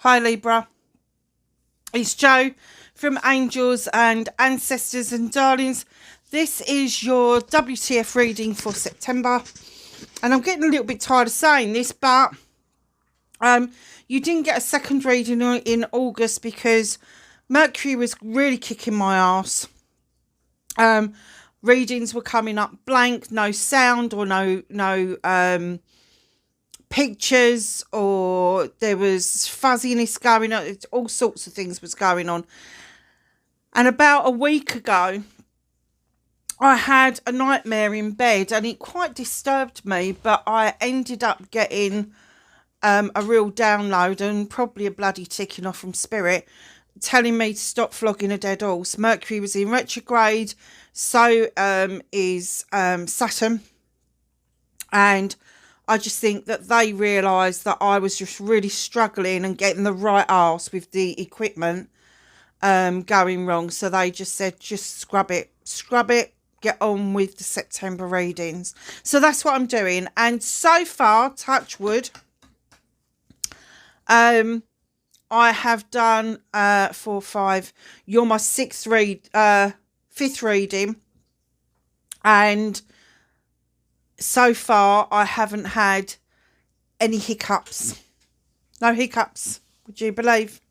Hi Libra, it's Joe from Angels and Ancestors and Darlings. This is your WTF reading for September, and I'm getting a little bit tired of saying this, but you didn't get a second reading in August because Mercury was really kicking my ass. Readings were coming up blank, no sound or no pictures, or there was fuzziness going on. All sorts of things was going on. And about a week ago, I had a nightmare in bed and it quite disturbed me, but I ended up getting a real download and probably a bloody ticking off from Spirit telling me to stop flogging a dead horse. Mercury was in retrograde, so is Saturn, and I just think that they realised that I was just really struggling and getting the right arse with the equipment going wrong. So they just said, just scrub it, get on with the September readings. So that's what I'm doing. And so far, touch wood, I have done 4, 5. You're my fifth reading, and so far I haven't had any hiccups. No hiccups, would you believe?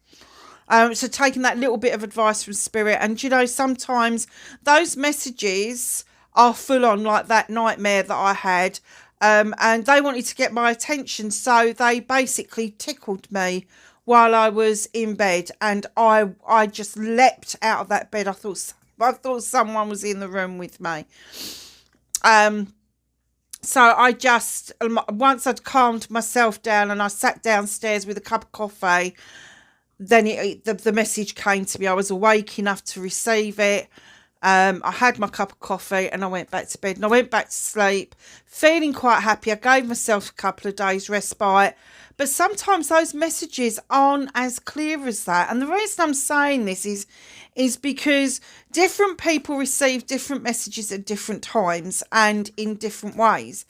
So taking that little bit of advice from Spirit, and you know, sometimes those messages are full on, like that nightmare that I had, and they wanted to get my attention, so they basically tickled me while I was in bed, and I just leapt out of that bed. I thought someone was in the room with me. So I just, once I'd calmed myself down and I sat downstairs with a cup of coffee, then the message came to me. I was awake enough to receive it. I had my cup of coffee and I went back to bed, and I went back to sleep feeling quite happy. I gave myself a couple of days respite, but sometimes those messages aren't as clear as that. And the reason I'm saying this is because different people receive different messages at different times and in different ways.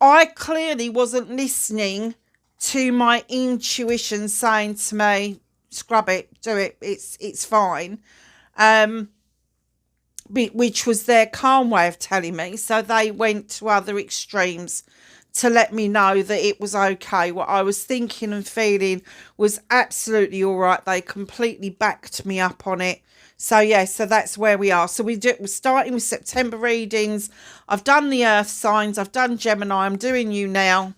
I clearly wasn't listening to my intuition saying to me, scrub it, do it, it's fine, which was their calm way of telling me. So they went to other extremes to let me know that it was okay. What I was thinking and feeling was absolutely all right. They completely backed me up on it. So yeah, so that's where we are. So we're starting with September readings. I've done the earth signs, I've done Gemini, I'm doing you now.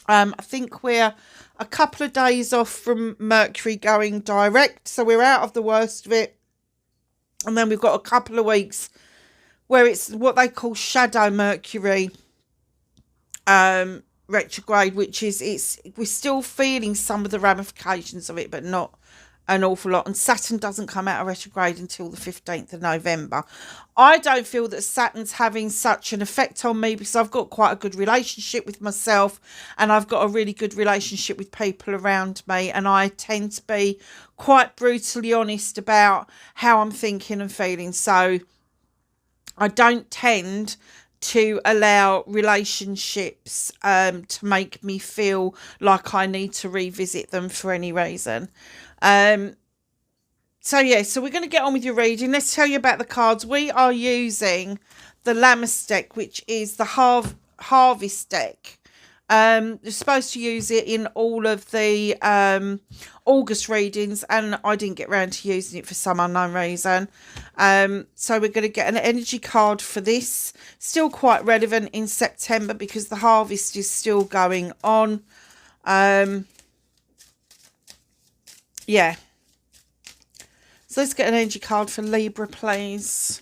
I think we're a couple of days off from Mercury going direct, so we're out of the worst of it. And then we've got a couple of weeks where it's what they call shadow Mercury retrograde, which is, we're still feeling some of the ramifications of it, but not an awful lot. And Saturn doesn't come out of retrograde until the 15th of November. I don't feel that Saturn's having such an effect on me because I've got quite a good relationship with myself, and I've got a really good relationship with people around me, and I tend to be quite brutally honest about how I'm thinking and feeling. So I don't tend to allow relationships to make me feel like I need to revisit them for any reason. So yeah, so we're going to get on with your reading. Let's tell you about the cards. We are using the Lammas deck, which is the Harvest deck. You're supposed to use it in all of the August readings, and I didn't get around to using it for some unknown reason. So we're going to get an energy card for this. Still quite relevant in September because the harvest is still going on. Yeah. So let's get an energy card for Libra, please.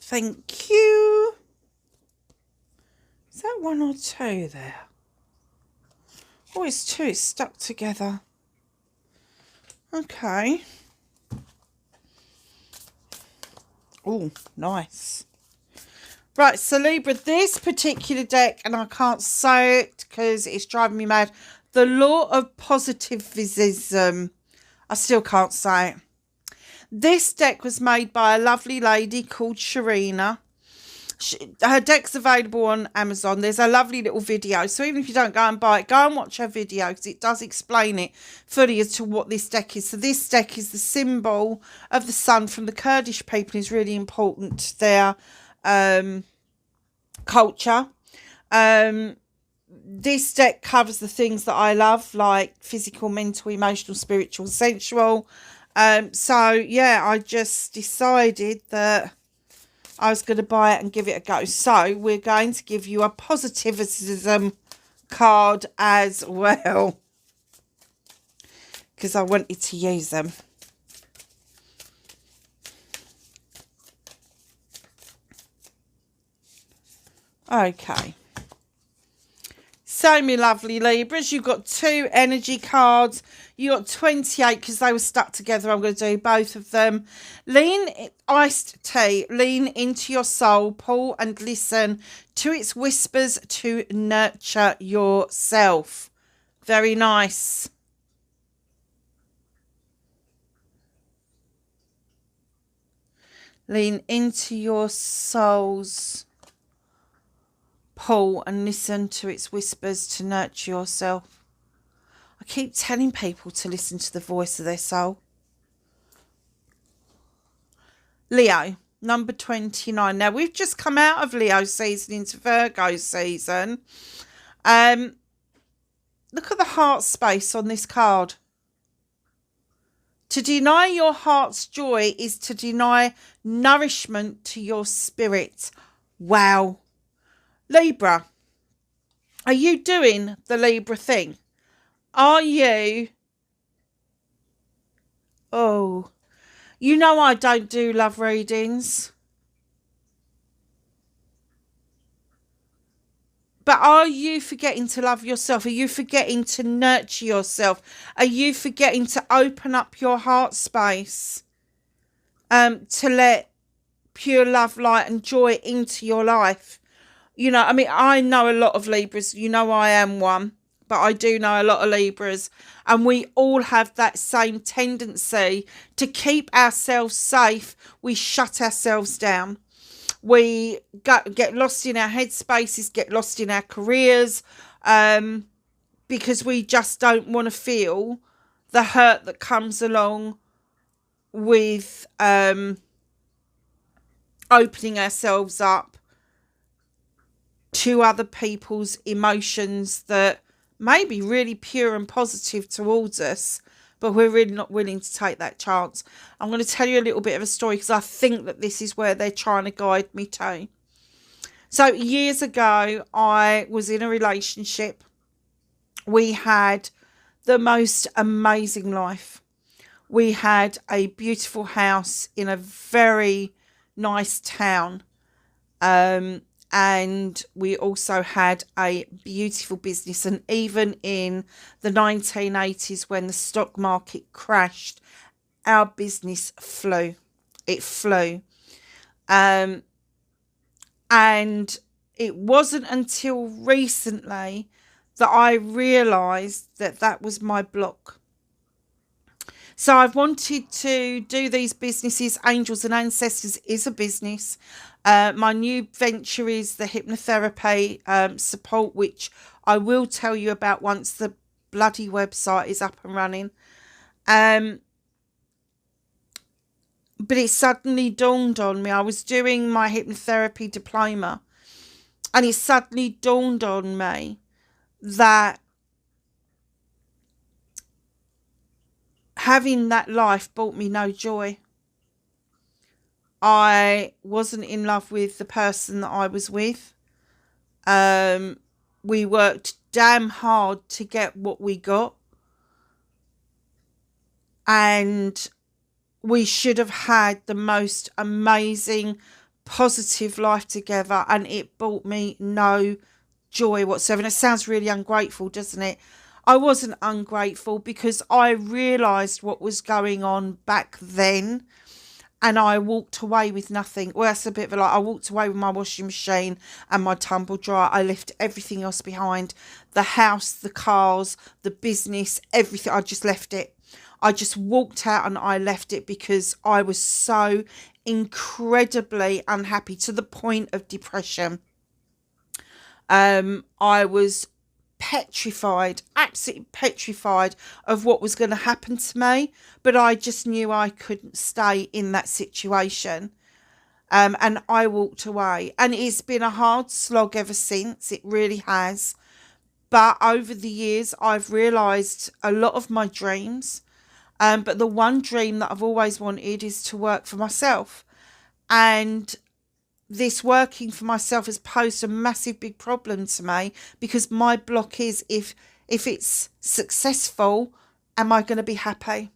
Thank you. Is that 1 or 2 there? Oh, it's 2. It's stuck together. Okay. Oh, nice. Right, so Libra, this particular deck, and I can't say it because it's driving me mad, the law of positivism. I still can't say it. This deck was made by a lovely lady called Sharina. Her deck's available on Amazon. There's a lovely little video. So even if you don't go and buy it, go and watch her video because it does explain it fully as to what this deck is. So this deck is the symbol of the sun from the Kurdish people. Is really important to their culture. This deck covers the things that I love, like physical, mental, emotional, spiritual, sensual. So yeah, I just decided that I was going to buy it and give it a go. So we're going to give you a positivism card as well, because I wanted to use them. Okay. So, my lovely Libras, you've got 2 energy cards. You got 28 because they were stuck together. I'm going to do both of them. Iced tea. Lean into your soul. Pull and listen to its whispers to nurture yourself. Very nice. Lean into your soul's pull and listen to its whispers to nurture yourself. I keep telling people to listen to the voice of their soul. Leo, number 29. Now, we've just come out of Leo season into Virgo season. Look at the heart space on this card. To deny your heart's joy is to deny nourishment to your spirit. Wow. Libra, are you doing the Libra thing? Are you? Oh, you know I don't do love readings. But are you forgetting to love yourself? Are you forgetting to nurture yourself? Are you forgetting to open up your heart space to let pure love, light and joy into your life? You know, I mean, I know a lot of Libras. You know I am one. But I do know a lot of Libras. And we all have that same tendency to keep ourselves safe. We shut ourselves down. We get lost in our headspaces, get lost in our careers, because we just don't want to feel the hurt that comes along with opening ourselves up to other people's emotions that may be really pure and positive towards us, but we're really not willing to take that chance. I'm going to tell you a little bit of a story because I think that this is where they're trying to guide me to. So years ago, I was in a relationship. We had the most amazing life. We had a beautiful house in a very nice town. And we also had a beautiful business. And even in the 1980s, when the stock market crashed, our business flew. It flew. And it wasn't until recently that I realised that that was my block. So I've wanted to do these businesses. Angels and Ancestors is a business. My new venture is the hypnotherapy support, which I will tell you about once the bloody website is up and running. But it suddenly dawned on me. I was doing my hypnotherapy diploma, and it suddenly dawned on me that having that life brought me no joy. I wasn't in love with the person that I was with. We worked damn hard to get what we got. And we should have had the most amazing, positive life together. And it brought me no joy whatsoever. And it sounds really ungrateful, doesn't it? I wasn't ungrateful because I realised what was going on back then. and I walked away with nothing. Well, that's a bit of a lie. I walked away with my washing machine and my tumble dryer. I left everything else behind. The house, the cars, the business, everything. I just left it. I just walked out and I left it because I was so incredibly unhappy, to the point of depression. I was petrified, absolutely petrified of what was going to happen to me, but I just knew I couldn't stay in that situation. And I walked away, and it's been a hard slog ever since. It really has. But over the years, I've realised a lot of my dreams. But the one dream that I've always wanted is to work for myself. And this working for myself has posed a massive big problem to me, because my block is, if it's successful, am I going to be happy?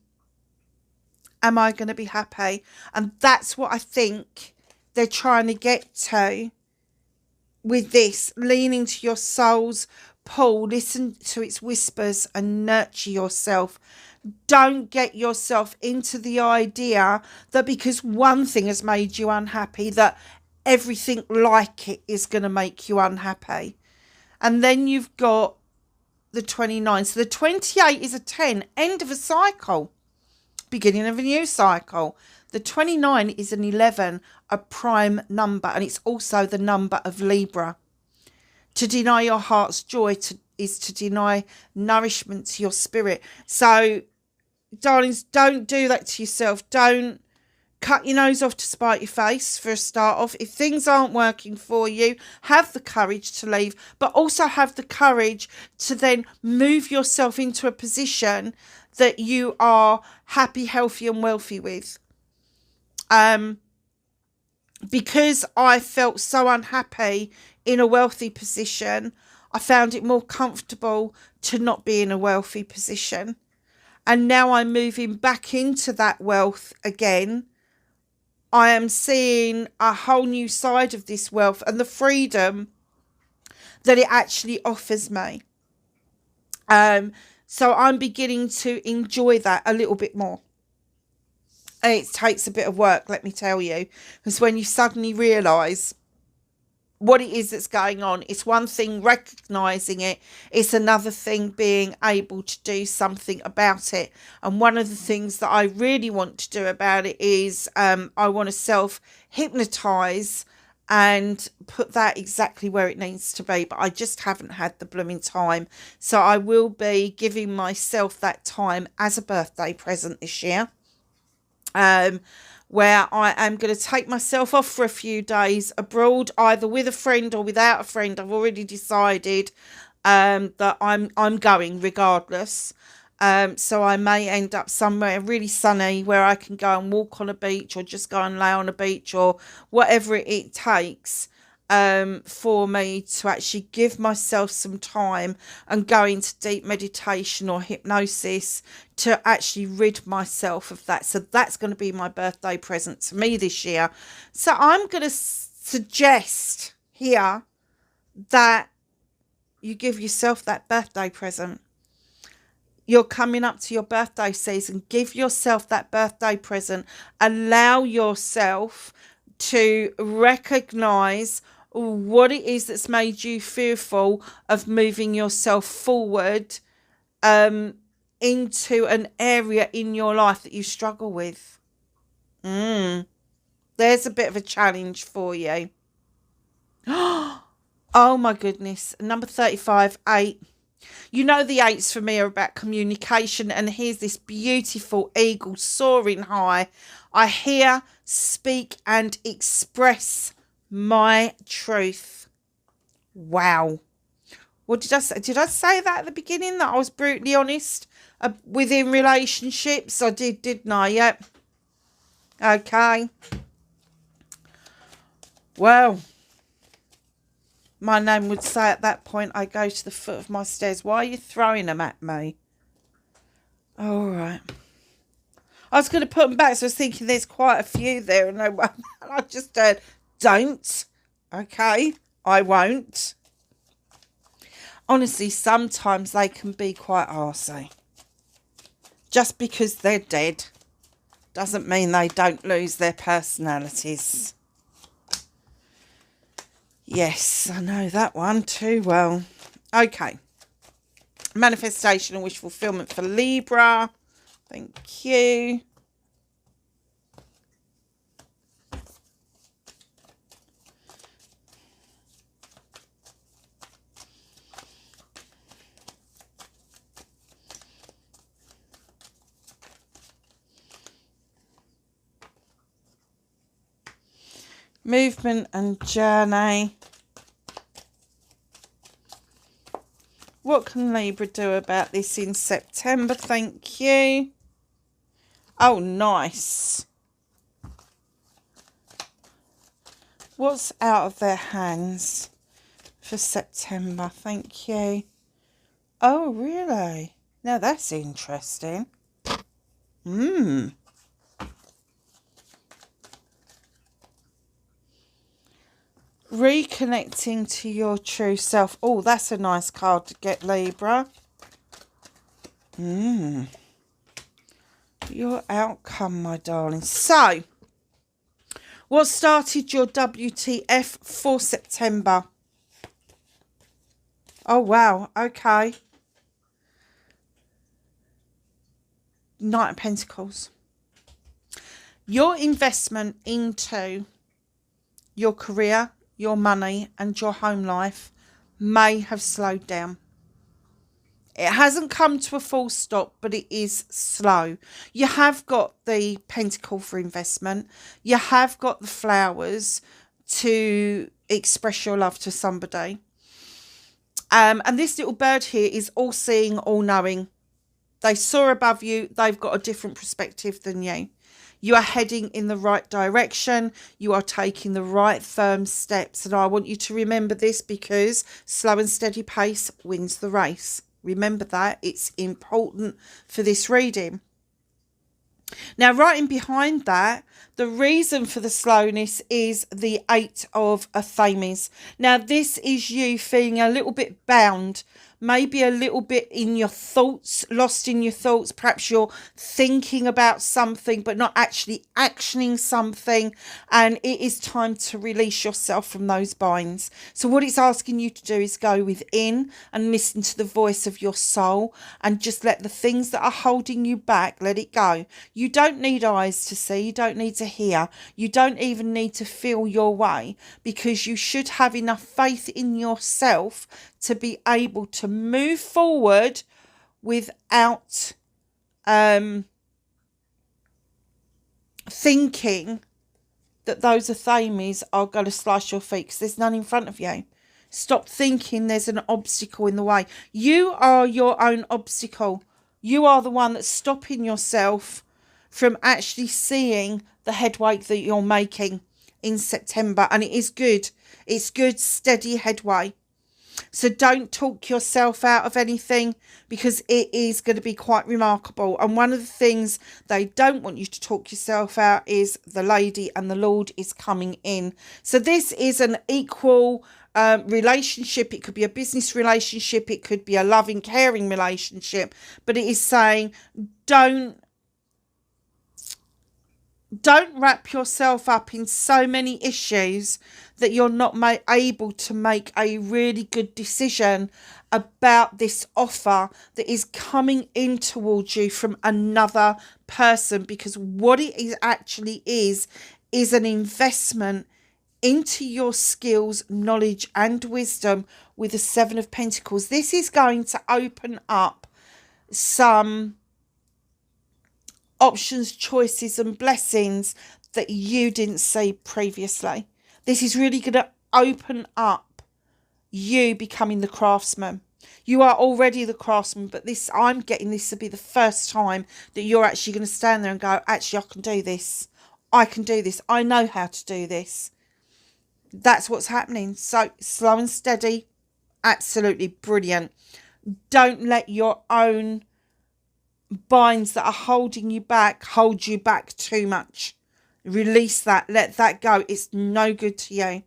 Am I going to be happy? And that's what I think they're trying to get to with this. Leaning to your soul's pull, listen to its whispers and nurture yourself. Don't get yourself into the idea that because one thing has made you unhappy, that everything like it is going to make you unhappy. And then you've got the 29. So the 28 is a 10, end of a cycle, beginning of a new cycle. The 29 is an 11, a prime number, and it's also the number of Libra. To deny your heart's joy is to deny nourishment to your spirit. So, darlings, don't do that to yourself. Don't cut your nose off to spite your face, for a start off. If things aren't working for you, have the courage to leave, but also have the courage to then move yourself into a position that you are happy, healthy and wealthy with. Because I felt so unhappy in a wealthy position, I found it more comfortable to not be in a wealthy position. And now I'm moving back into that wealth again. I am seeing a whole new side of this wealth and the freedom that it actually offers me. So I'm beginning to enjoy that a little bit more. It takes a bit of work, let me tell you, because when you suddenly realise what it is that's going on, it's one thing recognising it, it's another thing being able to do something about it. And one of the things that I really want to do about it is I want to self-hypnotise and put that exactly where it needs to be, but I just haven't had the blooming time. So I will be giving myself that time as a birthday present this year. Where I am going to take myself off for a few days abroad, either with a friend or without a friend. I've already decided that I'm going regardless. So I may end up somewhere really sunny where I can go and walk on a beach, or just go and lay on a beach, or whatever it takes for me to actually give myself some time and go into deep meditation or hypnosis to actually rid myself of that. So that's going to be my birthday present to me this year. So I'm going to suggest here that you give yourself that birthday present. You're coming up to your birthday season. Give yourself that birthday present. Allow yourself to recognise what it is that's made you fearful of moving yourself forward into an area in your life that you struggle with. There's a bit of a challenge for you. Oh my goodness. Number 35, 8. You know the 8s for me are about communication, and here's this beautiful eagle soaring high. I hear, speak and express my truth. Wow. What did I say? Did I say that at the beginning, that I was brutally honest within relationships? I did, didn't I? Yep. Okay. Well, my name would say at that point, I go to the foot of my stairs. Why are you throwing them at me? All right. I was going to put them back, so I was thinking there's quite a few there, and I just heard, don't. Okay, I won't. Honestly, sometimes they can be quite arsey. Just because they're dead Doesn't mean they don't lose their personalities. Yes, I know that one too well. Okay. Manifestation and wish fulfillment for Libra. Thank you. Movement and journey. What can Libra do about this in September? Thank you. Oh, nice. What's out of their hands for September? Thank you. Oh, really? Now that's interesting. Reconnecting to your true self. Oh, that's a nice card to get, Libra. Your outcome, my darling. So, what started your WTF for September? Oh, wow. Okay. Knight of Pentacles. Your investment into your career, your money and your home life may have slowed down. It hasn't come to a full stop, but it is slow. You have got the pentacle for investment. You have got the flowers to express your love to somebody. And this little bird here is all seeing, all knowing. They soar above you. They've got a different perspective than you. You are heading in the right direction. You are taking the right firm steps. And I want you to remember this, because slow and steady pace wins the race. Remember that. It's important for this reading. Now, right in behind that, the reason for the slowness is the Eight of Athenes. Now, this is you feeling a little bit bound, maybe a little bit in your thoughts, lost in your thoughts. Perhaps you're thinking about something but not actually actioning something, and it is time to release yourself from those binds. So what it's asking you to do is go within and listen to the voice of your soul, and just let the things that are holding you back, let it go. You don't need eyes to see, you don't need to hear, you don't even need to feel your way, because you should have enough faith in yourself to be able to move forward without thinking that those Athenes are going to slice your feet, because there's none in front of you. Stop thinking there's an obstacle in the way. You are your own obstacle. You are the one that's stopping yourself from actually seeing the headway that you're making in September. And it is good. It's good, steady headway. So don't talk yourself out of anything, because it is going to be quite remarkable. And one of the things they don't want you to talk yourself out is the lady and the Lord is coming in. So this is an equal relationship. It could be a business relationship. It could be a loving, caring relationship. But it is saying don't wrap yourself up in so many issues that you're not able to make a really good decision about this offer that is coming in towards you from another person. Because what it is actually is an investment into your skills, knowledge and wisdom with the Seven of Pentacles. This is going to open up some options, choices and blessings that you didn't see previously. This is really going to open up you becoming the craftsman. You are already the craftsman, but this, I'm getting this to be the first time that you're actually going to stand there and go, actually, I can do this. I can do this. I know how to do this. That's what's happening. So slow and steady, absolutely brilliant. Don't let your own binds that are holding you back hold you back too much. Release that, let that go. It's no good to you.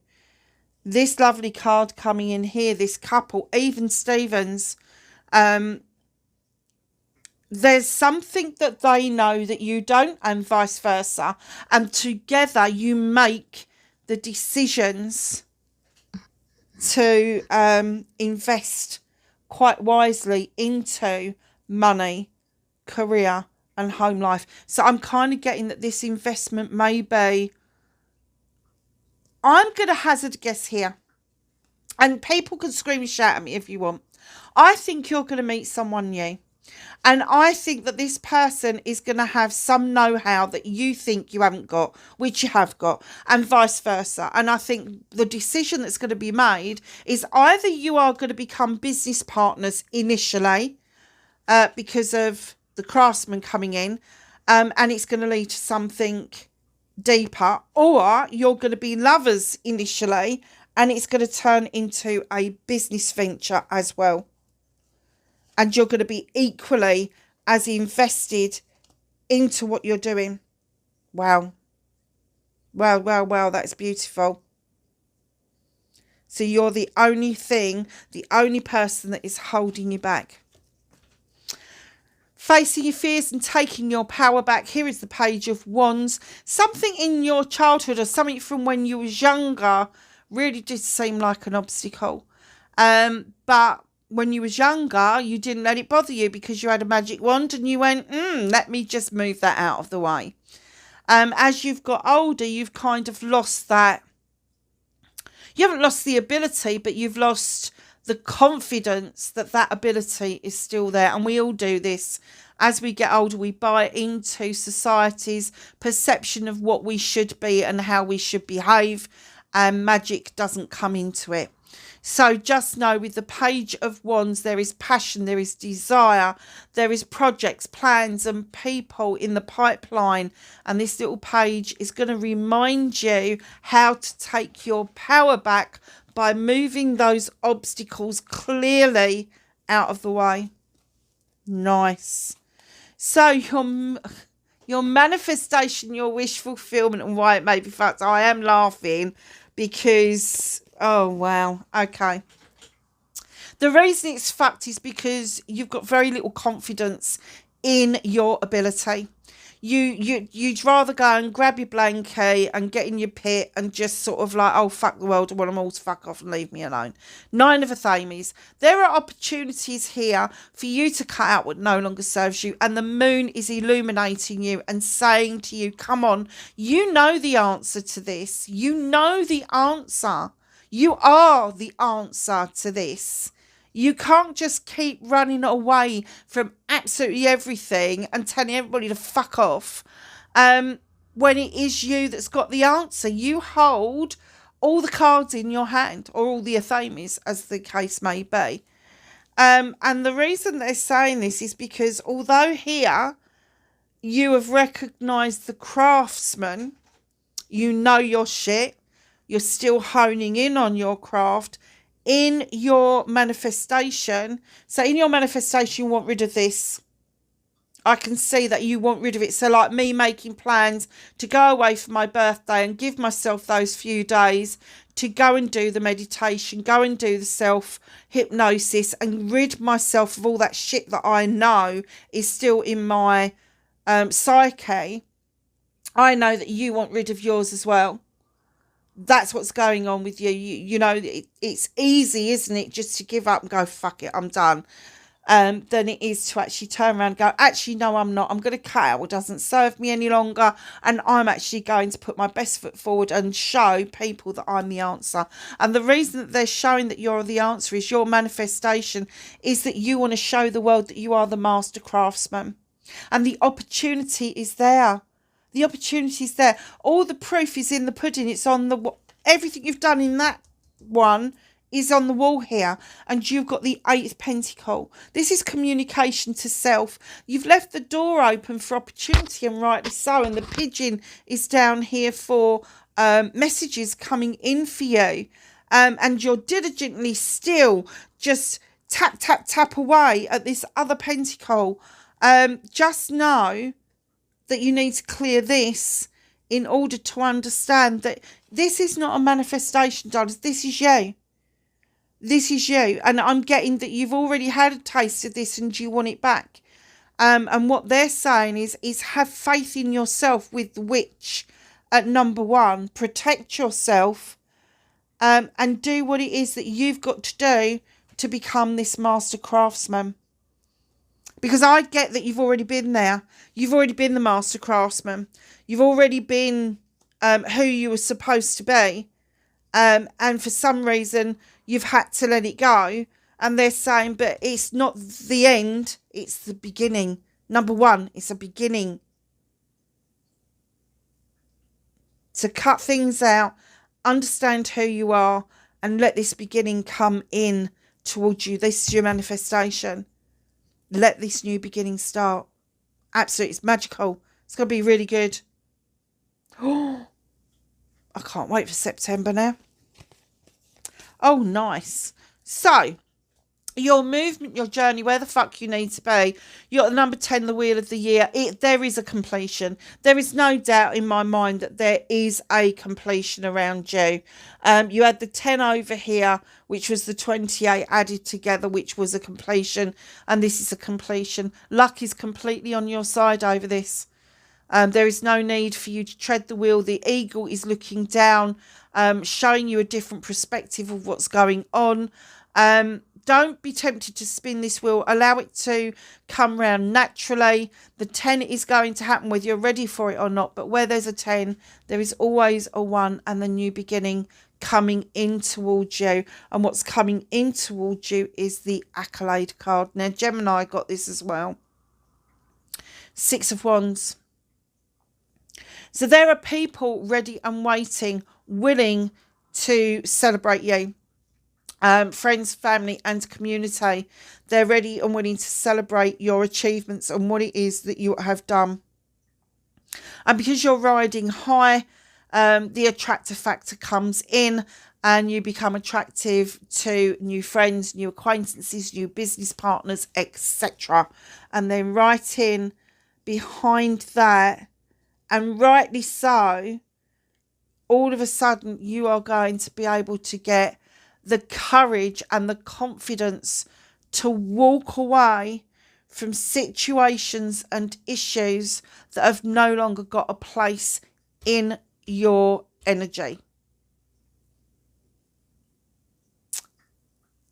This lovely card coming in here, this couple, even Stevens, there's something that they know that you don't, and vice versa. And together you make the decisions to invest quite wisely into money, career and home life. So I'm kind of getting that this investment may be, I'm going to hazard a guess here, and people can scream and shout at me if you want. I think you're going to meet someone new. And I think that this person is going to have some know-how that you think you haven't got, which you have got, and vice versa. And I think the decision that's going to be made is either you are going to become business partners initially because of the craftsman coming in, and it's going to lead to something deeper, or you're going to be lovers initially and it's going to turn into a business venture as well. And you're going to be equally as invested into what you're doing. Wow. Wow, wow, wow. That's beautiful. So you're the only thing, the only person that is holding you back. Facing your fears and taking your power back. Here is the Page of Wands. Something in your childhood or something from when you was younger really did seem like an obstacle. But when you was younger, you didn't let it bother you because you had a magic wand and you went, let me just move that out of the way. As you've got older, you've kind of lost that. You haven't lost the ability, but you've lost the confidence that that ability is still there. And we all do this. As we get older, we buy into society's perception of what we should be and how we should behave. And magic doesn't come into it. So just know with the Page of Wands, there is passion, there is desire, there is projects, plans and people in the pipeline. And this little page is going to remind you how to take your power back by moving those obstacles clearly out of the way. Nice. So your manifestation, your wish fulfillment and why it may be fucked. I am laughing because... oh, wow. Okay. The reason it's fucked is because you've got very little confidence in your ability. You'd rather go and grab your blanket and get in your pit and just sort of like, oh, fuck the world, I want them all to fuck off and leave me alone. Nine of Athames. There are opportunities here for you to cut out what no longer serves you. And the moon is illuminating you and saying to you, come on, you know the answer to this. You know the answer. You are the answer to this. You can't just keep running away from absolutely everything and telling everybody to fuck off when it is you that's got the answer. You hold all the cards in your hand, or all the Athames, as the case may be. And the reason they're saying this is because although here you have recognised the craftsman, you know your shit, you're still honing in on your craft. In your manifestation, so in your manifestation, you want rid of this. I can see that you want rid of it. So like me making plans to go away for my birthday and give myself those few days to go and do the meditation, go and do the self-hypnosis and rid myself of all that shit that I know is still in my psyche. I know that you want rid of yours as well. That's what's going on with you. You know, it's easy, isn't it, just to give up and go, fuck it, I'm done. Than it is to actually turn around and go, actually, no, I'm not. I'm going to cut out what doesn't serve me any longer. And I'm actually going to put my best foot forward and show people that I'm the answer. And the reason that they're showing that you're the answer is your manifestation is that you want to show the world that you are the master craftsman. And the opportunity is there. The opportunity is there. All the proof is in the pudding. It's on the... everything you've done in that one is on the wall here. And you've got the 8th pentacle. This is communication to self. You've left the door open for opportunity, and rightly so. And the pigeon is down here for messages coming in for you. And you're diligently still just tap, tap, tap away at this other pentacle. Just know that you need to clear this in order to understand that this is not a manifestation, darling. This is you. This is you. And I'm getting that you've already had a taste of this and you want it back. And what they're saying is have faith in yourself with the witch at number one. Protect yourself, and do what it is that you've got to do to become this master craftsman. Because I get that you've already been there. You've already been the master craftsman. You've already been who you were supposed to be. And for some reason, you've had to let it go. And they're saying, but it's not the end. It's the beginning. Number one, it's a beginning. To cut things out, understand who you are, and let this beginning come in towards you. This is your manifestation. Let this new beginning start. Absolutely, it's magical. It's going to be really good. Oh, I can't wait for September now. Oh, nice. So, your movement, your journey, where the fuck you need to be. You're at number 10, the wheel of the year. There is a completion. There is no doubt in my mind that there is a completion around you. You had the 10 over here, which was the 28 added together, which was a completion. And this is a completion. Luck is completely on your side over this. There is no need for you to tread the wheel. The eagle is looking down, showing you a different perspective of what's going on. Don't be tempted to spin this wheel. Allow it to come round naturally. The 10 is going to happen whether you're ready for it or not. But where there's a 10, there is always a 1 and the new beginning coming in towards you. And what's coming in towards you is the accolade card. Now, Gemini got this as well. 6 of Wands. So there are people ready and waiting, willing to celebrate you. Friends, family and community. They're ready and willing to celebrate your achievements and what it is that you have done. And because you're riding high, the attractor factor comes in and you become attractive to new friends, new acquaintances, new business partners, etc. And then right in behind that, and rightly so, all of a sudden you are going to be able to get the courage and the confidence to walk away from situations and issues that have no longer got a place in your energy.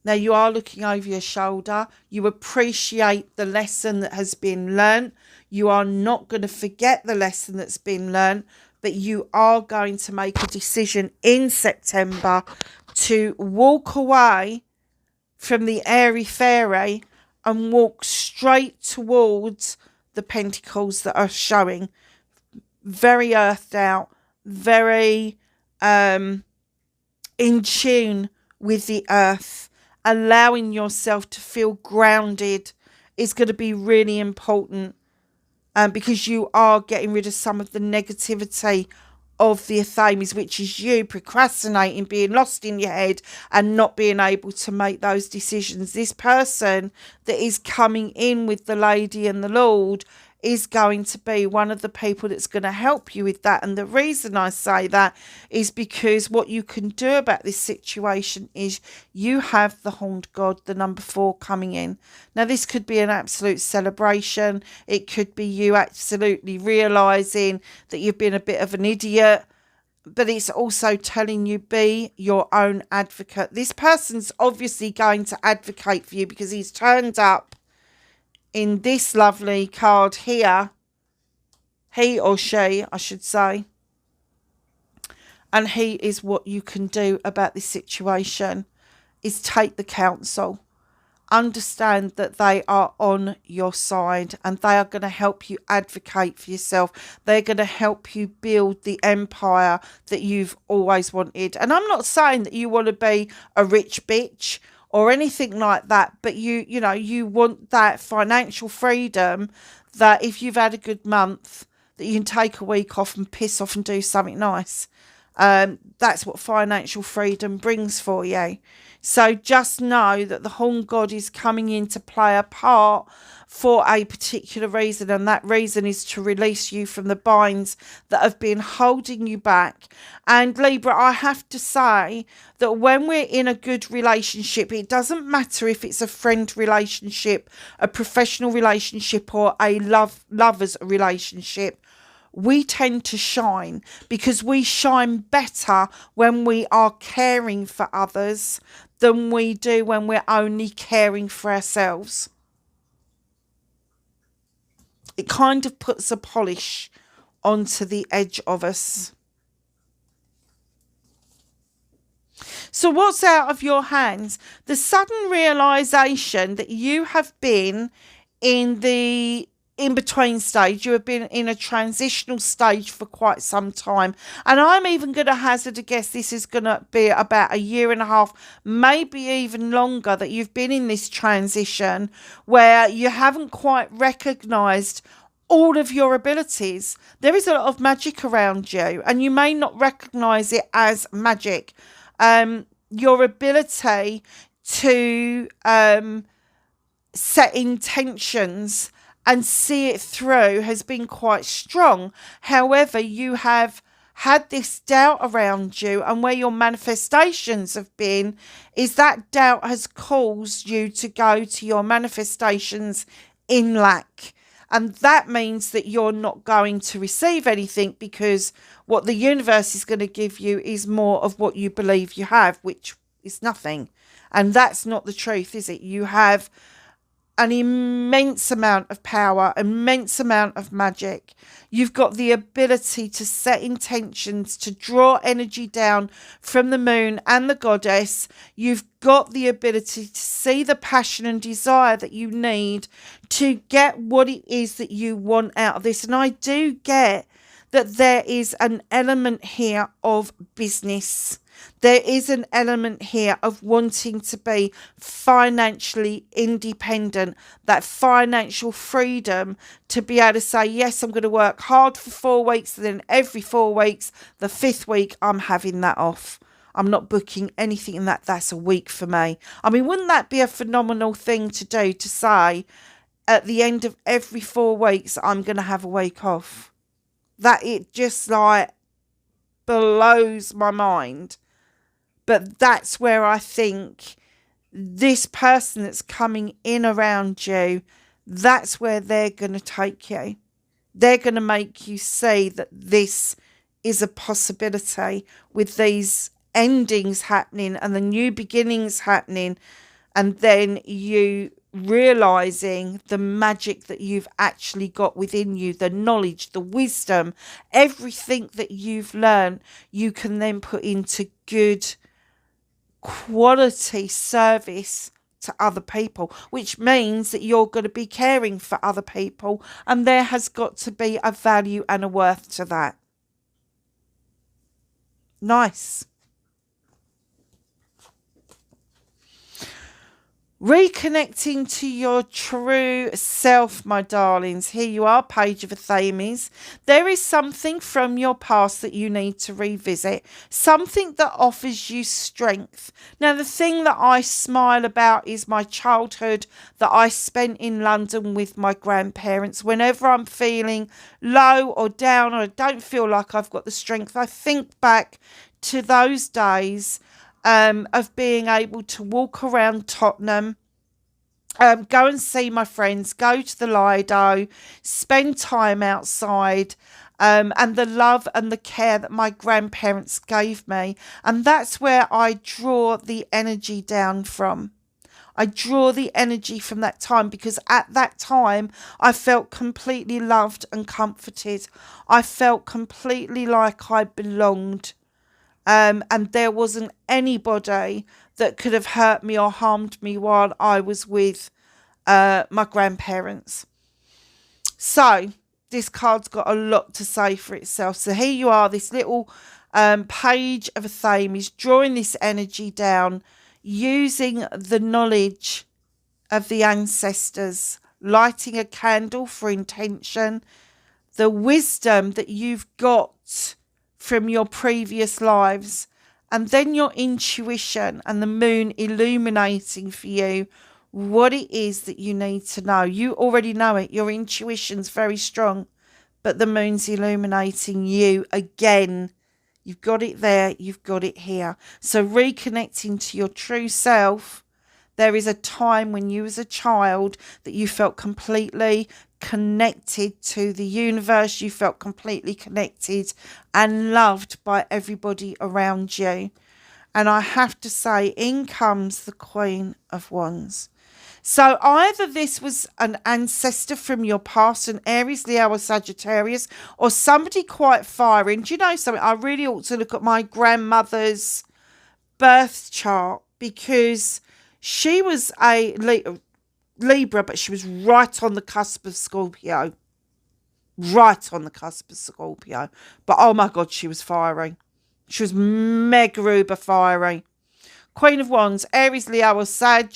Now, you are looking over your shoulder. You appreciate the lesson that has been learnt. You are not going to forget the lesson that's been learnt, but you are going to make a decision in September to walk away from the airy-fairy and walk straight towards the pentacles that are showing. Very earthed out, very in tune with the earth. Allowing yourself to feel grounded is going to be really important, because you are getting rid of some of the negativity of the Athames, which is you procrastinating, being lost in your head and not being able to make those decisions. This person that is coming in with the Lady and the Lord is going to be one of the people that's going to help you with that. And the reason I say that is because what you can do about this situation is you have the Horned God, the number 4, coming in. Now, this could be an absolute celebration. It could be you absolutely realising that you've been a bit of an idiot. But it's also telling you, be your own advocate. This person's obviously going to advocate for you because he's turned up in this lovely card here. He or she, I should say. And he is what you can do about this situation is take the counsel. Understand that they are on your side and they are going to help you advocate for yourself. They're going to help you build the empire that you've always wanted. And I'm not saying that you want to be a rich bitch or anything like that, but you know, you want that financial freedom that if you've had a good month, that you can take a week off and piss off and do something nice. That's what financial freedom brings for you. So just know that the Horn God is coming in to play a part for a particular reason, and that reason is to release you from the binds that have been holding you back. And Libra, I have to say that when we're in a good relationship, it doesn't matter if it's a friend relationship, a professional relationship, or a lover's relationship, we tend to shine, because we shine better when we are caring for others than we do when we're only caring for ourselves. It kind of puts a polish onto the edge of us. So what's out of your hands? The sudden realization that you have been in the in-between stage. You have been in a transitional stage for quite some time. And I'm even going to hazard a guess this is going to be about a year and a half, maybe even longer, that you've been in this transition where you haven't quite recognised all of your abilities. There is a lot of magic around you, and you may not recognise it as magic. Your ability to set intentions and see it through has been quite strong. However, you have had this doubt around you, and where your manifestations have been is that doubt has caused you to go to your manifestations in lack. And that means that you're not going to receive anything, because what the universe is going to give you is more of what you believe you have, which is nothing. And that's not the truth, is it? You have an immense amount of power, immense amount of magic. You've got the ability to set intentions, to draw energy down from the moon and the goddess. You've got the ability to see the passion and desire that you need to get what it is that you want out of this. And I do get that there is an element here of business. There is an element here of wanting to be financially independent, that financial freedom to be able to say, yes, I'm going to work hard for 4 weeks, and then every 4 weeks, the 5th week, I'm having that off. I'm not booking anything in that. That's a week for me. I mean, wouldn't that be a phenomenal thing to do, to say at the end of every 4 weeks, I'm going to have a week off? That it just like blows my mind. But that's where I think this person that's coming in around you, that's where they're going to take you. They're going to make you see that this is a possibility, with these endings happening and the new beginnings happening, and then you realizing the magic that you've actually got within you, the knowledge, the wisdom, everything that you've learned, you can then put into good quality service to other people, which means that you're going to be caring for other people, and there has got to be a value and a worth to that. Nice. Reconnecting to your true self, my darlings. Here you are, Page of Athames. There is something from your past that you need to revisit. Something that offers you strength. Now, the thing that I smile about is my childhood that I spent in London with my grandparents. Whenever I'm feeling low or down, or I don't feel like I've got the strength, I think back to those days of being able to walk around Tottenham, go and see my friends, go to the Lido, spend time outside, and the love and the care that my grandparents gave me. And that's where I draw the energy down from. I draw the energy from that time, because at that time I felt completely loved and comforted. I felt completely like I belonged. And there wasn't anybody that could have hurt me or harmed me while I was with my grandparents. So this card's got a lot to say for itself. So here you are, this little Page of Athames, drawing this energy down, using the knowledge of the ancestors, lighting a candle for intention, the wisdom that you've got from your previous lives, and then your intuition and the moon illuminating for you what it is that you need to know. You already know it. Your intuition's very strong, but the moon's illuminating you again. You've got it there. You've got it here. So reconnecting to your true self. There is a time when you as a child that you felt completely connected to the universe. You felt completely connected and loved by everybody around you. And I have to say, in comes the Queen of Wands. So either this was an ancestor from your past, an Aries, Leo or Sagittarius, or somebody quite fiery. And do you know something? I really ought to look at my grandmother's birth chart, because she was a Libra, but she was right on the cusp of Scorpio. Right on the cusp of Scorpio. But oh my God, she was fiery. She was mega uber fiery. Queen of Wands, Aries, Leo or Sag.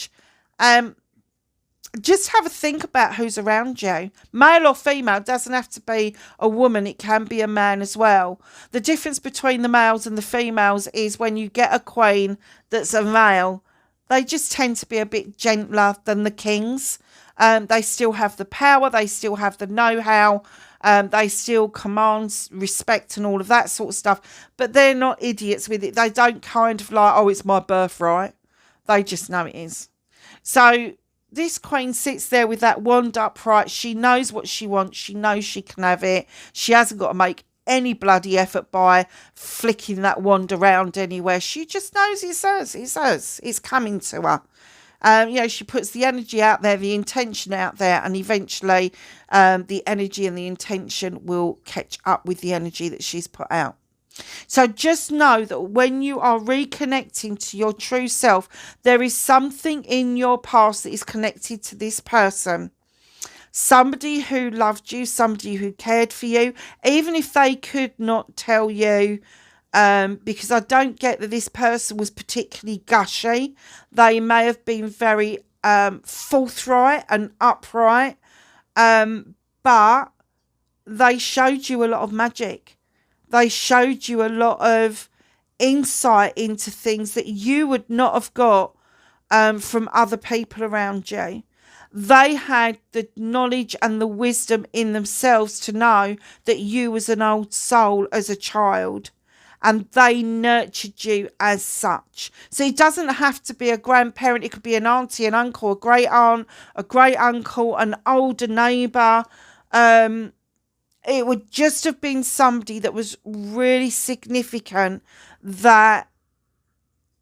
Just have a think about who's around you. Male or female, doesn't have to be a woman. It can be a man as well. The difference between the males and the females is when you get a queen that's a male, they just tend to be a bit gentler than the kings. They still have the power. They still have the know-how. They still command respect and all of that sort of stuff. But they're not idiots with it. They don't kind of like, oh, it's my birthright. They just know it is. So this queen sits there with that wand upright. She knows what she wants. She knows she can have it. She hasn't got to make any bloody effort by flicking that wand around anywhere. She just knows it's hers. It's hers. It's coming to her. She puts the energy out there, the intention out there, and eventually the energy and the intention will catch up with the energy that she's put out. So just know that when you are reconnecting to your true self, there is something in your past that is connected to this person. Somebody who loved you, somebody who cared for you, even if they could not tell you, because I don't get that this person was particularly gushy. They may have been very forthright and upright, but they showed you a lot of magic. They showed you a lot of insight into things that you would not have got from other people around you. They had the knowledge and the wisdom in themselves to know that you was an old soul as a child, and they nurtured you as such. So it doesn't have to be a grandparent. It could be an auntie, an uncle, a great aunt, a great uncle, an older neighbour. It would just have been somebody that was really significant, that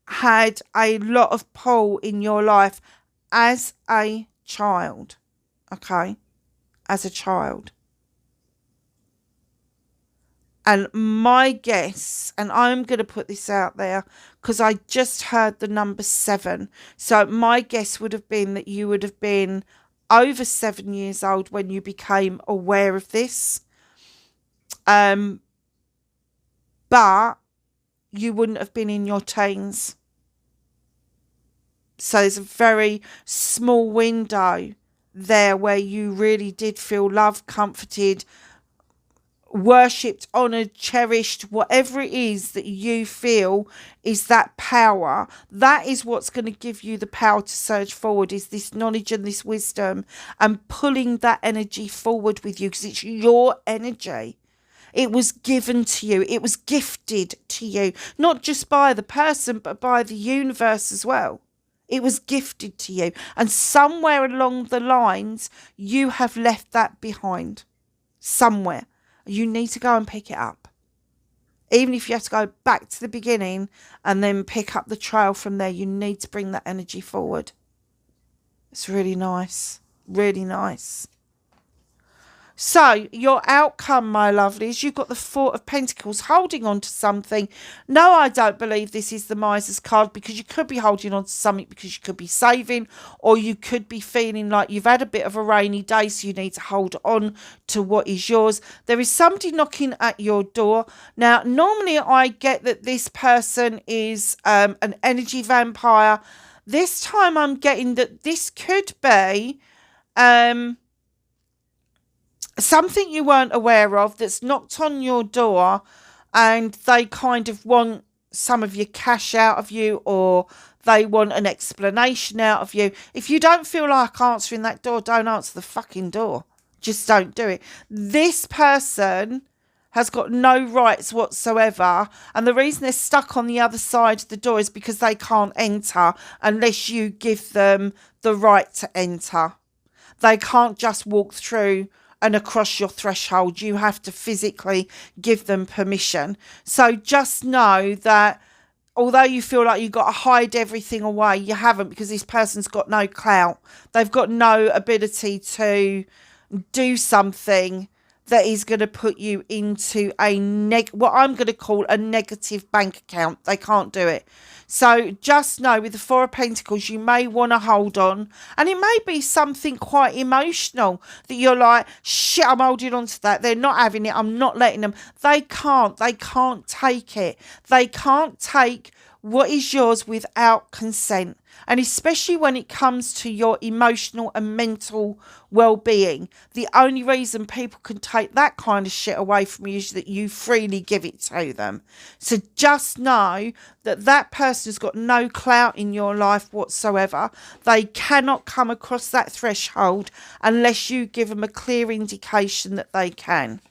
had a lot of pull in your life as a child. Okay? As a child. And my guess, and I'm going to put this out there because I just heard the number 7. So my guess would have been that you would have been over 7 years old when you became aware of this. But you wouldn't have been in your teens. So there's a very small window there where you really did feel loved, comforted, worshipped, honoured, cherished, whatever it is that you feel is that power. That is what's going to give you the power to surge forward, is this knowledge and this wisdom, and pulling that energy forward with you, because it's your energy. It was given to you. It was gifted to you, not just by the person, but by the universe as well. It was gifted to you. And somewhere along the lines, you have left that behind. Somewhere. You need to go and pick it up. Even if you have to go back to the beginning and then pick up the trail from there, you need to bring that energy forward. It's really nice. Really nice. So, your outcome, my lovelies, you've got the Four of Pentacles, holding on to something. No, I don't believe this is the Miser's card, because you could be holding on to something because you could be saving, or you could be feeling like you've had a bit of a rainy day, so you need to hold on to what is yours. There is somebody knocking at your door. Now, normally I get that this person is an energy vampire. This time I'm getting that this could be something you weren't aware of that's knocked on your door, and they kind of want some of your cash out of you, or they want an explanation out of you. If you don't feel like answering that door, don't answer the fucking door. Just don't do it. This person has got no rights whatsoever, and the reason they're stuck on the other side of the door is because they can't enter unless you give them the right to enter. They can't just walk through and across your threshold. You have to physically give them permission. So just know that although you feel like you've got to hide everything away, you haven't, because this person's got no clout. They've got no ability to do something that is going to put you into what I'm going to call a negative bank account. They can't do it. So just know, with the Four of Pentacles, you may want to hold on, and it may be something quite emotional that you're like, shit, I'm holding on to that. They're not having it. I'm not letting them. They can't take it. They can't take what is yours without consent. And especially when it comes to your emotional and mental well-being, the only reason people can take that kind of shit away from you is that you freely give it to them. So just know that that person has got no clout in your life whatsoever. They cannot come across that threshold unless you give them a clear indication that they can.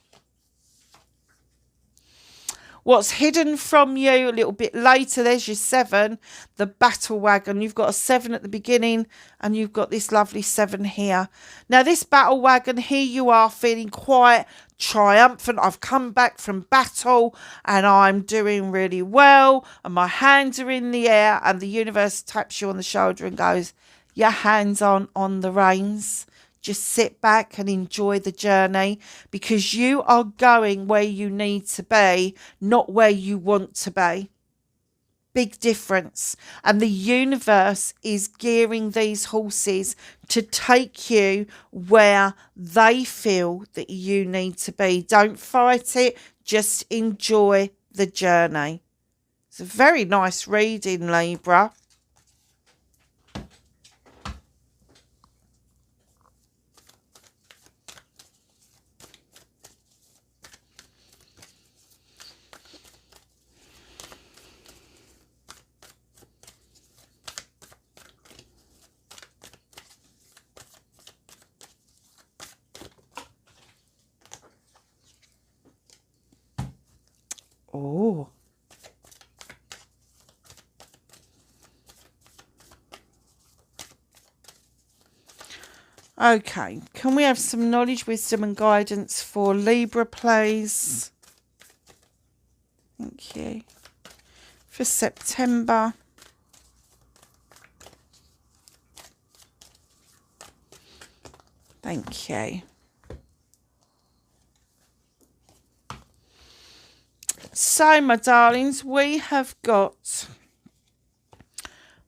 What's hidden from you a little bit later, there's your 7, the battle wagon. You've got a 7 at the beginning and you've got this lovely 7 here. Now, this battle wagon, here you are feeling quite triumphant. I've come back from battle and I'm doing really well, and my hands are in the air, and the universe taps you on the shoulder and goes, your hands aren't on the reins. Just sit back and enjoy the journey, because you are going where you need to be, not where you want to be. Big difference. And the universe is gearing these horses to take you where they feel that you need to be. Don't fight it. Just enjoy the journey. It's a very nice reading, Libra. Oh. Okay, can we have some knowledge, wisdom and guidance for Libra, please? Thank you. For September. Thank you. So, my darlings, we have got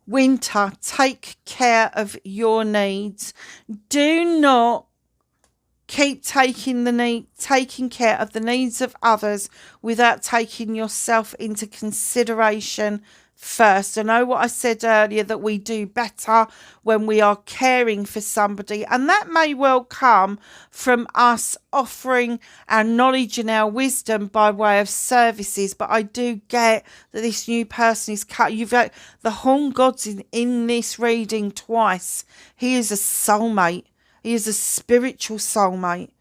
winter. Take care of your needs. Do not keep taking care of the needs of others without taking yourself into consideration first. I know what I said earlier, that we do better when we are caring for somebody, and that may well come from us offering our knowledge and our wisdom by way of services. But I do get that this new person is cut. You've got the Horn God's in this reading twice. He is a soulmate. He is a spiritual soulmate.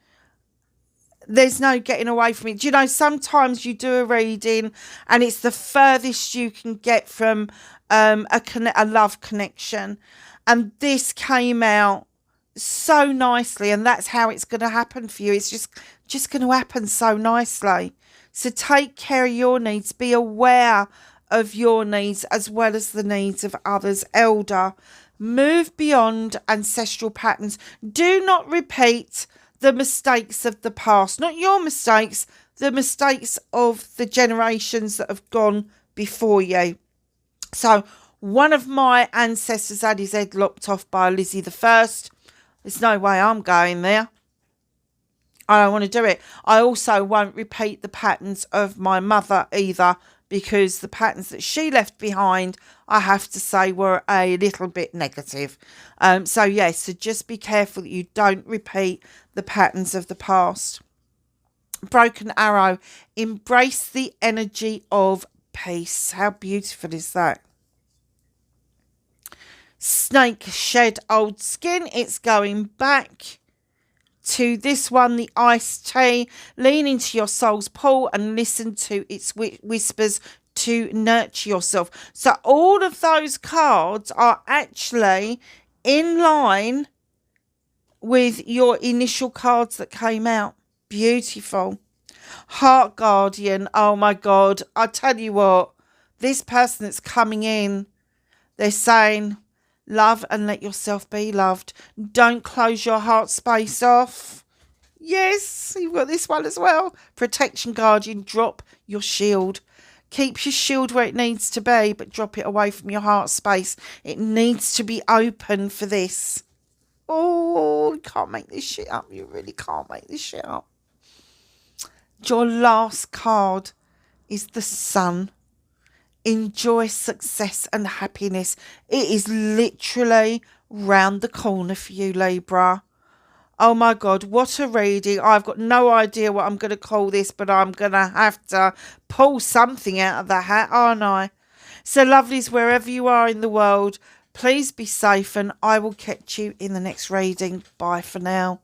There's no getting away from it. Do you know, sometimes you do a reading and it's the furthest you can get from a love connection. And this came out so nicely, and that's how it's going to happen for you. It's just going to happen so nicely. So take care of your needs. Be aware of your needs as well as the needs of others. Elder, move beyond ancestral patterns. Do not repeat the mistakes of the past. Not your mistakes, the mistakes of the generations that have gone before you. So one of my ancestors had his head lopped off by Lizzie the First. There's no way I'm going there. I don't want to do it. I also won't repeat the patterns of my mother either, because the patterns that she left behind, I have to say, were a little bit negative. So yes, so just be careful that you don't repeat the patterns of the past. broken arrow. Embrace the energy of peace. How beautiful is that? Snake, shed old skin. It's going back to this one, the iced tea. Lean into your soul's pull and listen to its whispers to nurture yourself. So all of those cards are actually in line with your initial cards that came out. Beautiful. Heart guardian. Oh my God. I tell you what, this person that's coming in, they're saying, love and let yourself be loved. Don't close your heart space off. Yes, you've got this one as well. Protection guardian. Drop your shield. Keep your shield where it needs to be, but drop it away from your heart space. It needs to be open for this. Oh, you can't make this shit up. You really can't make this shit up. Your last card is the Sun. Enjoy success and happiness. It is literally round the corner for you, Libra. Oh my God, what a reading. I've got no idea what I'm going to call this, but I'm going to have to pull something out of the hat, aren't I? So lovelies, wherever you are in the world, please be safe and I will catch you in the next reading. Bye for now.